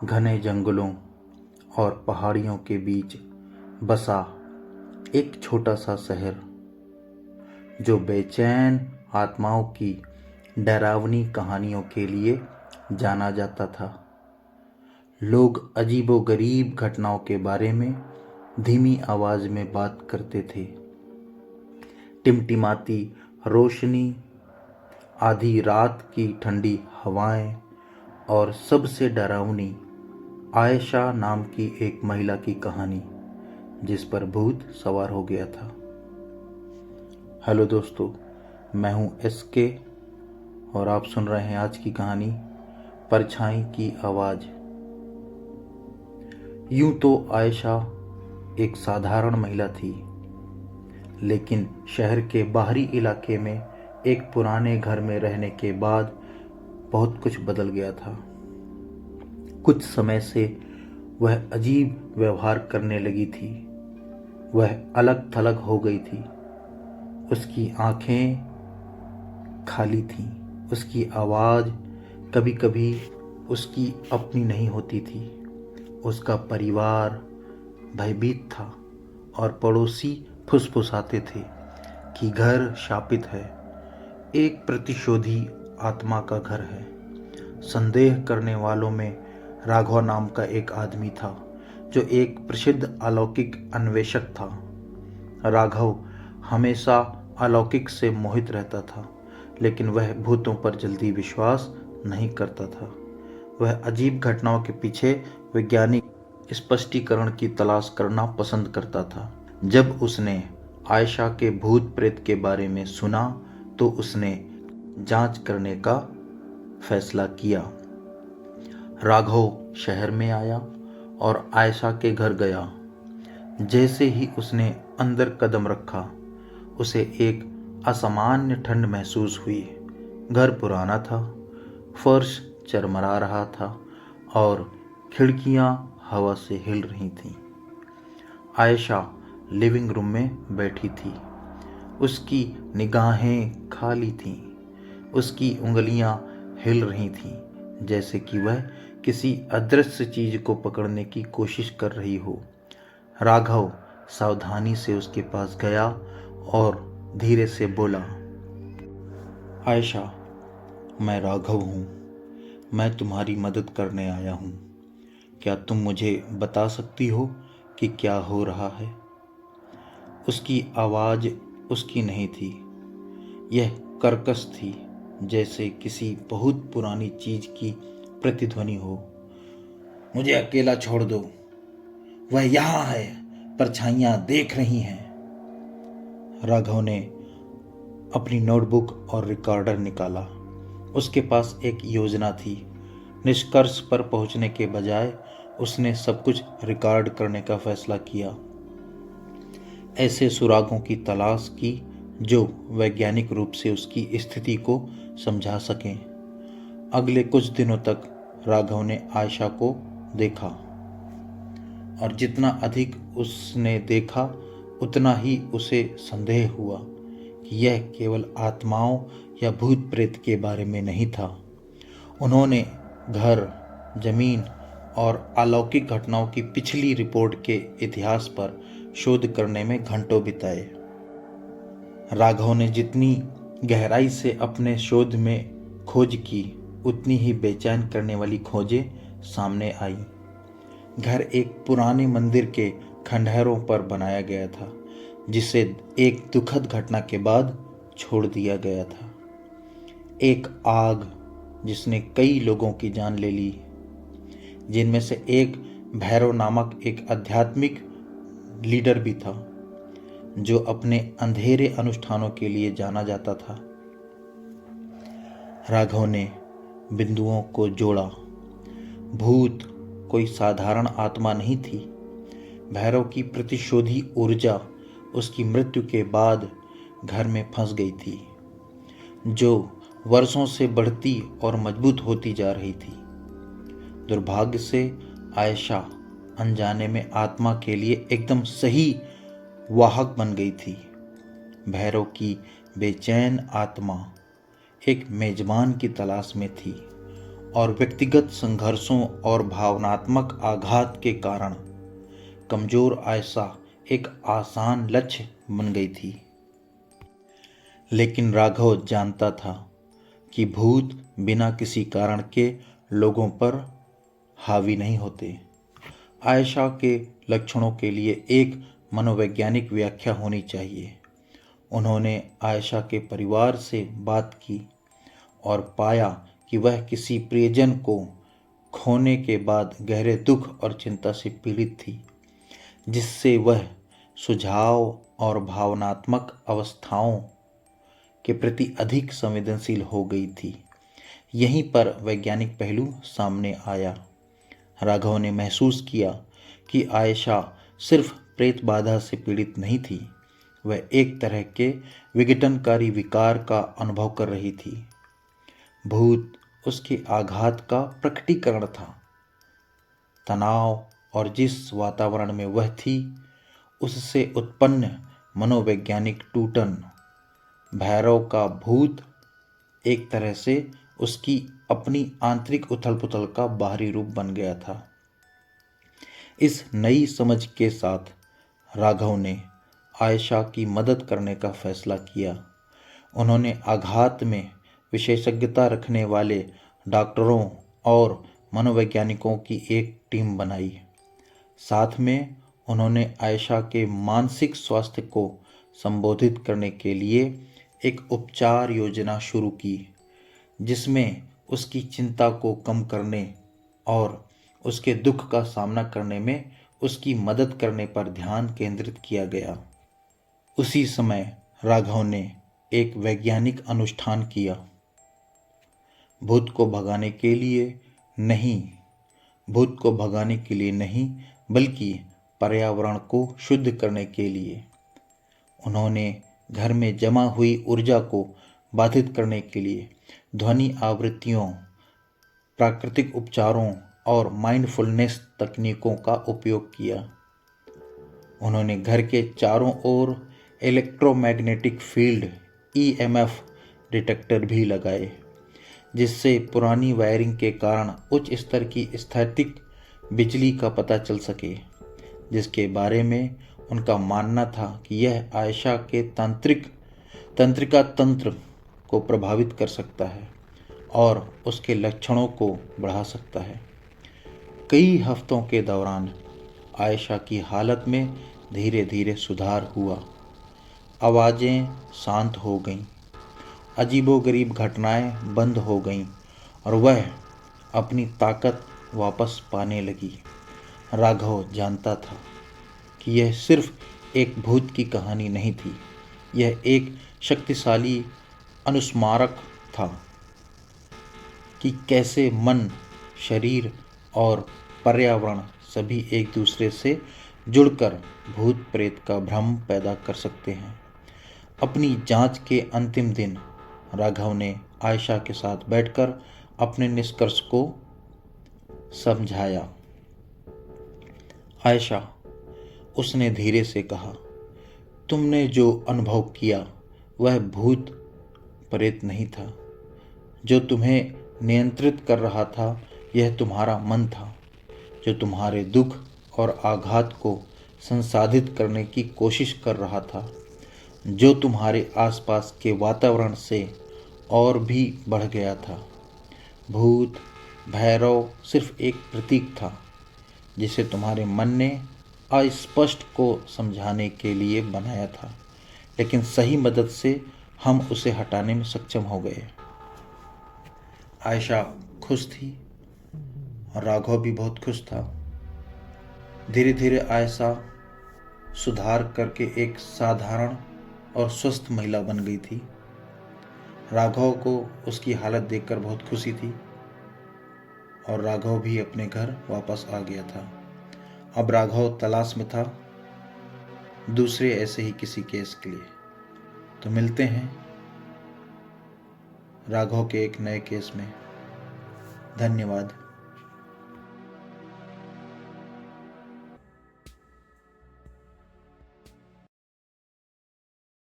घने जंगलों और पहाड़ियों के बीच बसा एक छोटा सा शहर, जो बेचैन आत्माओं की डरावनी कहानियों के लिए जाना जाता था। लोग अजीबोगरीब घटनाओं के बारे में धीमी आवाज में बात करते थे। टिमटिमाती रोशनी, आधी रात की ठंडी हवाएं और सबसे डरावनी आयशा नाम की एक महिला की कहानी, जिस पर भूत सवार हो गया था। हेलो दोस्तों, मैं हूं SK और आप सुन रहे हैं आज की कहानी परछाई की आवाज। यूं तो आयशा एक साधारण महिला थी, लेकिन शहर के बाहरी इलाके में एक पुराने घर में रहने के बाद बहुत कुछ बदल गया था। कुछ समय से वह अजीब व्यवहार करने लगी थी। वह अलग थलग हो गई थी। उसकी आंखें खाली थीं। उसकी आवाज़ कभी कभी उसकी अपनी नहीं होती थी। उसका परिवार भयभीत था और पड़ोसी फुसफुसाते थे कि घर शापित है, एक प्रतिशोधी आत्मा का घर है। संदेह करने वालों में राघव नाम का एक आदमी था, जो एक प्रसिद्ध अलौकिक अन्वेषक था। राघव हमेशा अलौकिक से मोहित रहता था, लेकिन वह भूतों पर जल्दी विश्वास नहीं करता था। वह अजीब घटनाओं के पीछे वैज्ञानिक स्पष्टीकरण की तलाश करना पसंद करता था। जब उसने आयशा के भूत प्रेत के बारे में सुना, तो उसने जांच करने का फैसला किया। राघव शहर में आया और आयशा के घर गया। जैसे ही उसने अंदर कदम रखा, उसे एक असामान्य ठंड महसूस हुई। घर पुराना था, फर्श चरमरा रहा था और खिड़कियां हवा से हिल रही थीं। आयशा लिविंग रूम में बैठी थी। उसकी निगाहें खाली थीं। उसकी उंगलियां हिल रही थीं, जैसे कि वह किसी अदृश्य चीज को पकड़ने की कोशिश कर रही हो। राघव सावधानी से उसके पास गया और धीरे से बोला, आयशा, मैं राघव हूँ। मैं तुम्हारी मदद करने आया हूँ। क्या तुम मुझे बता सकती हो कि क्या हो रहा है? उसकी आवाज़ उसकी नहीं थी। यह कर्कश थी, जैसे किसी बहुत पुरानी चीज की प्रतिध्वनि हो। मुझे अकेला छोड़ दो। वह यहाँ है, परछाइयां देख रही हैं। राघव ने अपनी नोटबुक और रिकॉर्डर निकाला। उसके पास एक योजना थी। निष्कर्ष पर पहुंचने के बजाय उसने सब कुछ रिकॉर्ड करने का फैसला किया। ऐसे सुरागों की तलाश की जो वैज्ञानिक रूप से उसकी स्थिति को समझा सकें। अगले कुछ दिनों तक राघव ने आयशा को देखा, और जितना अधिक उसने देखा, उतना ही उसे संदेह हुआ कि यह केवल आत्माओं या भूत प्रेत के बारे में नहीं था। उन्होंने घर, जमीन और अलौकिक घटनाओं की पिछली रिपोर्ट के इतिहास पर शोध करने में घंटों बिताए। राघव ने जितनी गहराई से अपने शोध में खोज की, उतनी ही बेचैन करने वाली खोजें सामने आई। घर एक पुराने मंदिर के खंडहरों पर बनाया गया था, जिसे एक दुखद घटना के बाद छोड़ दिया गया था। एक आग जिसने कई लोगों की जान ले ली, जिनमें से एक भैरव नामक एक आध्यात्मिक लीडर भी था, जो अपने अंधेरे अनुष्ठानों के लिए जाना जाता था। राघव ने बिंदुओं को जोड़ा। भूत कोई साधारण आत्मा नहीं थी। भैरव की प्रतिशोधी ऊर्जा उसकी मृत्यु के बाद घर में फंस गई थी, जो वर्षों से बढ़ती और मजबूत होती जा रही थी। दुर्भाग्य से आयशा अनजाने में आत्मा के लिए एकदम सही वाहक बन गई थी। भैरव की बेचैन आत्मा एक मेजबान की तलाश में थी और व्यक्तिगत संघर्षों और भावनात्मक आघात के कारण कमजोर आयशा एक आसान लक्ष्य बन गई थी। लेकिन राघव जानता था कि भूत बिना किसी कारण के लोगों पर हावी नहीं होते। आयशा के लक्षणों के लिए एक मनोवैज्ञानिक व्याख्या होनी चाहिए। उन्होंने आयशा के परिवार से बात की और पाया कि वह किसी प्रियजन को खोने के बाद गहरे दुख और चिंता से पीड़ित थी, जिससे वह सुझाव और भावनात्मक अवस्थाओं के प्रति अधिक संवेदनशील हो गई थी। यहीं पर वैज्ञानिक पहलू सामने आया। राघव ने महसूस किया कि आयशा सिर्फ प्रेत बाधा से पीड़ित नहीं थी, वह एक तरह के विघटनकारी विकार का अनुभव कर रही थी। भूत उसके आघात का प्रकटीकरण था। तनाव और जिस वातावरण में वह थी, उससे उत्पन्न मनोवैज्ञानिक टूटन, भैरव का भूत एक तरह से उसकी अपनी आंतरिक उथल पुथल का बाहरी रूप बन गया था। इस नई समझ के साथ राघव ने आयशा की मदद करने का फैसला किया। उन्होंने आघात में विशेषज्ञता रखने वाले डॉक्टरों और मनोवैज्ञानिकों की एक टीम बनाई। साथ में उन्होंने आयशा के मानसिक स्वास्थ्य को संबोधित करने के लिए एक उपचार योजना शुरू की, जिसमें उसकी चिंता को कम करने और उसके दुख का सामना करने में उसकी मदद करने पर ध्यान केंद्रित किया गया। उसी समय राघव ने एक वैज्ञानिक अनुष्ठान किया। भूत को भगाने के लिए नहीं, बल्कि पर्यावरण को शुद्ध करने के लिए। उन्होंने घर में जमा हुई ऊर्जा को बाधित करने के लिए ध्वनि आवृत्तियों, प्राकृतिक उपचारों और माइंडफुलनेस तकनीकों का उपयोग किया। उन्होंने घर के चारों ओर इलेक्ट्रोमैग्नेटिक फील्ड EMF डिटेक्टर भी लगाए, जिससे पुरानी वायरिंग के कारण उच्च स्तर की स्थैतिक बिजली का पता चल सके, जिसके बारे में उनका मानना था कि यह आयशा के तंत्रिका तंत्र को प्रभावित कर सकता है और उसके लक्षणों को बढ़ा सकता है। कई हफ्तों के दौरान आयशा की हालत में धीरे धीरे सुधार हुआ। आवाज़ें शांत हो गईं, अजीबोगरीब घटनाएं बंद हो गईं और वह अपनी ताकत वापस पाने लगी। राघव जानता था कि यह सिर्फ एक भूत की कहानी नहीं थी, यह एक शक्तिशाली अनुस्मारक था कि कैसे मन, शरीर और पर्यावरण सभी एक दूसरे से जुड़कर भूत प्रेत का भ्रम पैदा कर सकते हैं। अपनी जांच के अंतिम दिन राघव ने आयशा के साथ बैठकर अपने निष्कर्ष को समझाया। आयशा, उसने धीरे से कहा, तुमने जो अनुभव किया वह भूत प्रेत नहीं था। जो तुम्हें नियंत्रित कर रहा था, यह तुम्हारा मन था, जो तुम्हारे दुख और आघात को संसाधित करने की कोशिश कर रहा था, जो तुम्हारे आसपास के वातावरण से और भी बढ़ गया था। भूत, भैरव सिर्फ एक प्रतीक था, जिसे तुम्हारे मन ने अस्पष्ट को समझाने के लिए बनाया था, लेकिन सही मदद से हम उसे हटाने में सक्षम हो गए। आयशा खुश थी और राघव भी बहुत खुश था। धीरे धीरे आयशा सुधार करके एक साधारण और स्वस्थ महिला बन गई थी। राघव को उसकी हालत देखकर बहुत खुशी थी और राघव भी अपने घर वापस आ गया था। अब राघव तलाश में था दूसरे ऐसे ही किसी केस के लिए। तो मिलते हैं राघव के एक नए केस में। धन्यवाद।